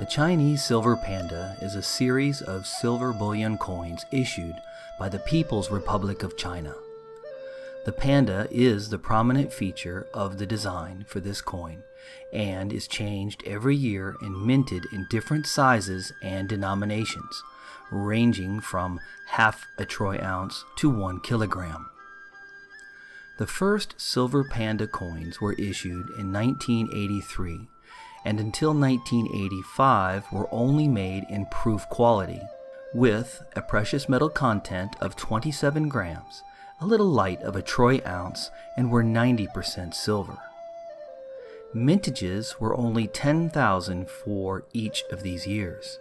The Chinese silver panda is a series of silver bullion coins issued by the People's Republic of China. The panda is the prominent feature of the design for this coin and is changed every year and minted in different sizes and denominations, ranging from half a troy ounce to 1 kilogram. The first silver panda coins were issued in 1983, and until 1985 were only made in proof quality, with a precious metal content of 27 grams, a little light of a troy ounce, and were 90% silver. Mintages were only 10,000 for each of these years.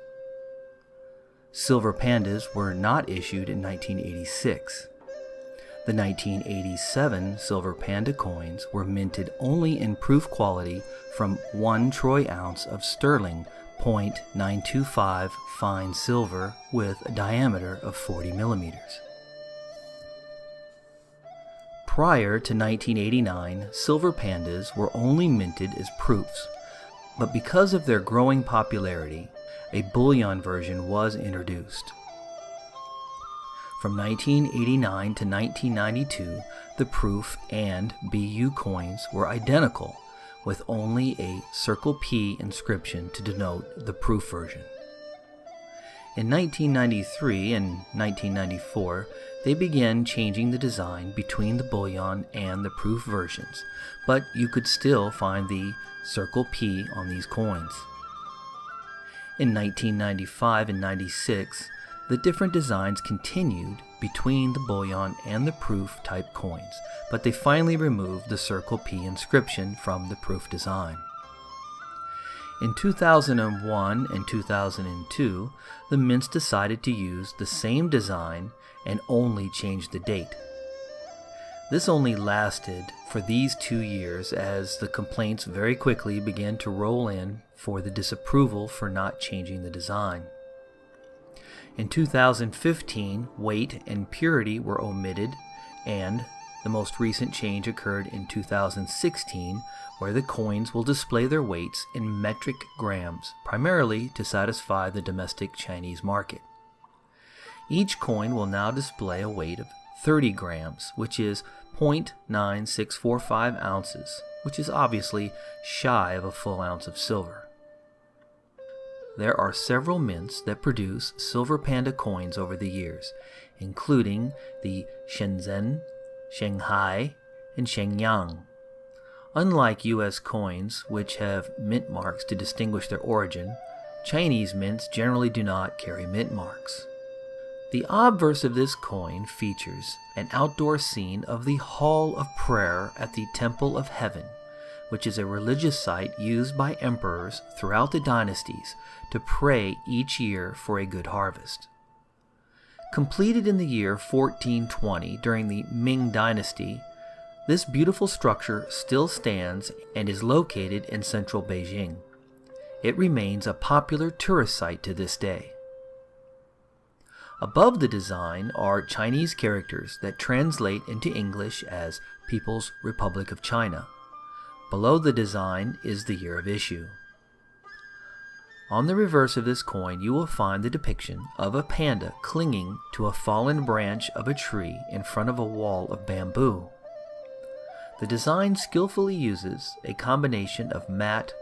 Silver pandas were not issued in 1986. The 1987 silver panda coins were minted only in proof quality from 1 troy ounce of sterling .925 fine silver with a diameter of 40 millimeters. Prior to 1989, silver pandas were only minted as proofs, but because of their growing popularity, a bullion version was introduced. From 1989 to 1992, the proof and BU coins were identical, with only a circle P inscription to denote the proof version. In 1993 and 1994, they began changing the design between the bullion and the proof versions, but you could still find the circle P on these coins. In 1995 and 96, the different designs continued between the bullion and the proof type coins, but they finally removed the circle P inscription from the proof design. In 2001 and 2002, the mints decided to use the same design and only changed the date. This only lasted for these 2 years as the complaints very quickly began to roll in for the disapproval for not changing the design. In 2015, weight and purity were omitted, and the most recent change occurred in 2016, where the coins will display their weights in metric grams, primarily to satisfy the domestic Chinese market. Each coin will now display a weight of 30 grams, which is .9645 ounces, which is obviously shy of a full ounce of silver. There are several mints that produce silver panda coins over the years, including the Shenzhen, Shanghai, and Shenyang. Unlike U.S. coins, which have mint marks to distinguish their origin, Chinese mints generally do not carry mint marks. The obverse of this coin features an outdoor scene of the Hall of Prayer at the Temple of Heaven, which is a religious site used by emperors throughout the dynasties to pray each year for a good harvest. Completed in the year 1420 during the Ming Dynasty, this beautiful structure still stands and is located in central Beijing. It remains a popular tourist site to this day. Above the design are Chinese characters that translate into English as People's Republic of China. Below the design is the year of issue. On the reverse of this coin, you will find the depiction of a panda clinging to a fallen branch of a tree in front of a wall of bamboo. The design skillfully uses a combination of matte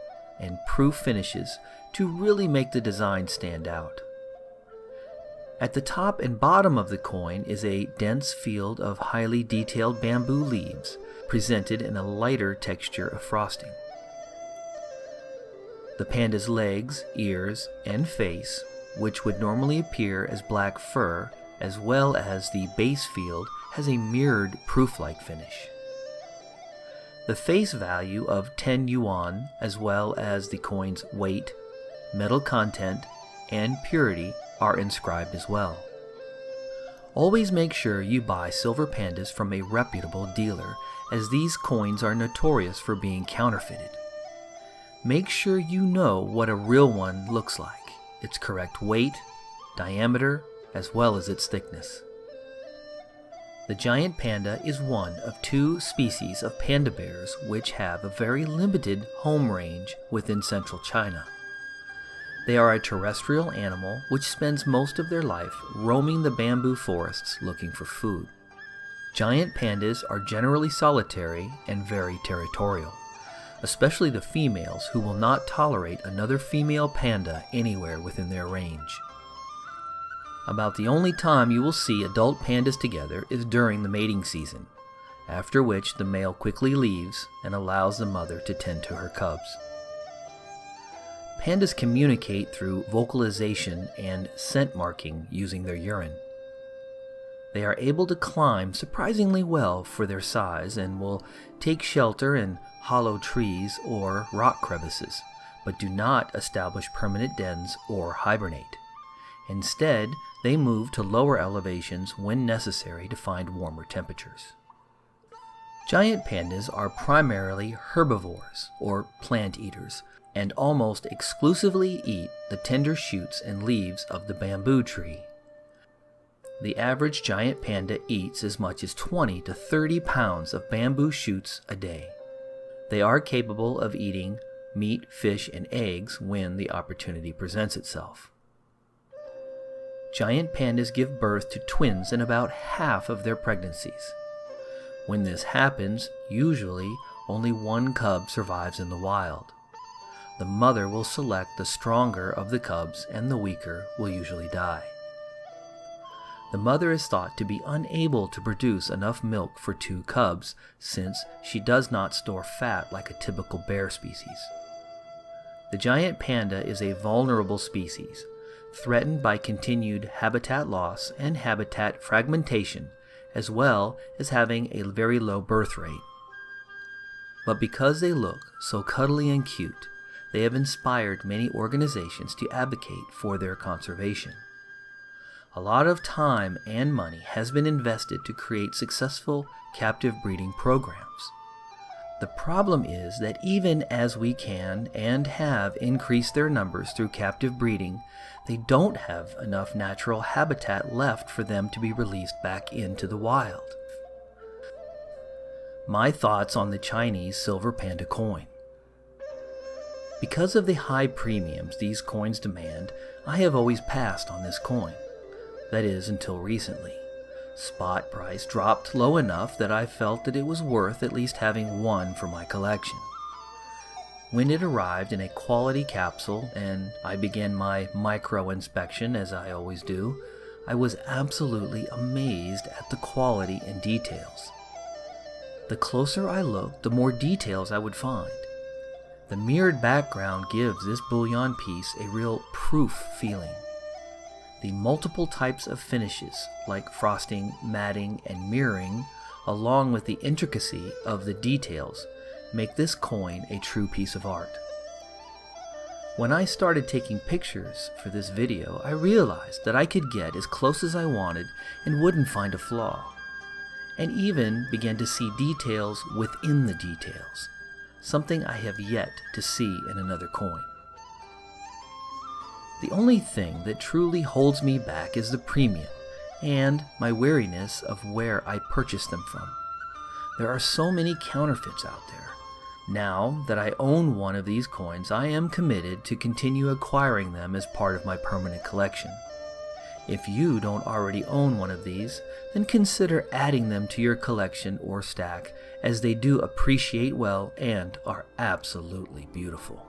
and proof finishes to really make the design stand out. At the top and bottom of the coin is a dense field of highly detailed bamboo leaves, presented in a lighter texture of frosting. The panda's legs, ears, and face, which would normally appear as black fur, as well as the base field, has a mirrored proof-like finish. The face value of 10 yuan, as well as the coin's weight, metal content, and purity are inscribed as well. Always make sure you buy silver pandas from a reputable dealer, as these coins are notorious for being counterfeited. Make sure you know what a real one looks like, its correct weight, diameter, as well as its thickness. The giant panda is one of 2 species of panda bears which have a very limited home range within central China. They are a terrestrial animal which spends most of their life roaming the bamboo forests looking for food. Giant pandas are generally solitary and very territorial, especially the females, who will not tolerate another female panda anywhere within their range. About the only time you will see adult pandas together is during the mating season, after which the male quickly leaves and allows the mother to tend to her cubs. Pandas communicate through vocalization and scent marking using their urine. They are able to climb surprisingly well for their size and will take shelter in hollow trees or rock crevices, but do not establish permanent dens or hibernate. Instead, they move to lower elevations when necessary to find warmer temperatures. Giant pandas are primarily herbivores, or plant eaters, and almost exclusively eat the tender shoots and leaves of the bamboo tree. The average giant panda eats as much as 20 to 30 pounds of bamboo shoots a day. They are capable of eating meat, fish, and eggs when the opportunity presents itself. Giant pandas give birth to twins in about half of their pregnancies. When this happens, usually only one cub survives in the wild. The mother will select the stronger of the cubs, and the weaker will usually die. The mother is thought to be unable to produce enough milk for 2 cubs, since she does not store fat like a typical bear species. The giant panda is a vulnerable species, threatened by continued habitat loss and habitat fragmentation, as well as having a very low birth rate. But because they look so cuddly and cute, they have inspired many organizations to advocate for their conservation. A lot of time and money has been invested to create successful captive breeding programs. The problem is that even as we can and have increased their numbers through captive breeding, they don't have enough natural habitat left for them to be released back into the wild. My thoughts on the Chinese silver panda coin. Because of the high premiums these coins demand, I have always passed on this coin. That is, until recently. Spot price dropped low enough that I felt that it was worth at least having one for my collection. When it arrived in a quality capsule and I began my micro inspection, as I always do, I was absolutely amazed at the quality and details. The closer I looked, the more details I would find. The mirrored background gives this bullion piece a real proof feeling. The multiple types of finishes, like frosting, matting, and mirroring, along with the intricacy of the details, make this coin a true piece of art. When I started taking pictures for this video, I realized that I could get as close as I wanted and wouldn't find a flaw, and even began to see details within the details, something I have yet to see in another coin. The only thing that truly holds me back is the premium and my wariness of where I purchased them from. There are so many counterfeits out there. Now that I own one of these coins, I am committed to continue acquiring them as part of my permanent collection. If you don't already own one of these, then consider adding them to your collection or stack, as they do appreciate well and are absolutely beautiful.